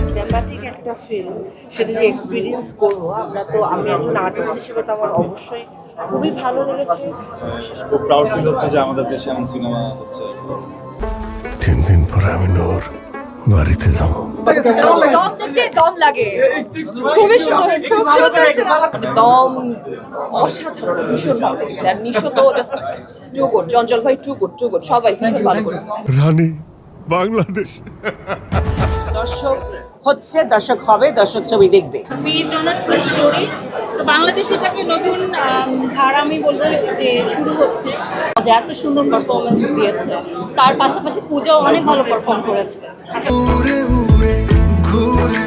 Cinematic একটা film, সেটা যে এক্সপিরিয়েন্স করবো আমরা, তো আমি একজন আর্টিস্ট হিসেবে তো আমার অবশ্যই খুবই ভালো লেগেছে। খুব প্রাউড ফিল হচ্ছে যে আমাদের দেশে এমন সিনেমা হচ্ছে। 3 দিন পরে আমি নূর বাড়িতে যাবো। দম দেখতে দম লাগে, খুবই সুন্দর, খুব সুন্দর সিনেমা। দম অসাধারণ, ভীষণ ভালো লেগেছে। আর নিশো তো জাস্ট টু গুড, চঞ্চল ভাই টু গুড, সবাই ভীষণ ভালো করেছে। রানী বাংলাদেশ। দর্শক হচ্ছে, দর্শক হবে, দর্শক ছবি দেখবে। Based on a true story. So বাংলাদেশে এটাকে নতুন ধারা আমি বলবো যে শুরু হচ্ছে। যে এত সুন্দর পারফরমেন্স দিয়েছে, তার পাশাপাশি পূজাও অনেক ভালো পারফর্ম করেছে। উড়ে উড়ে ঘুরে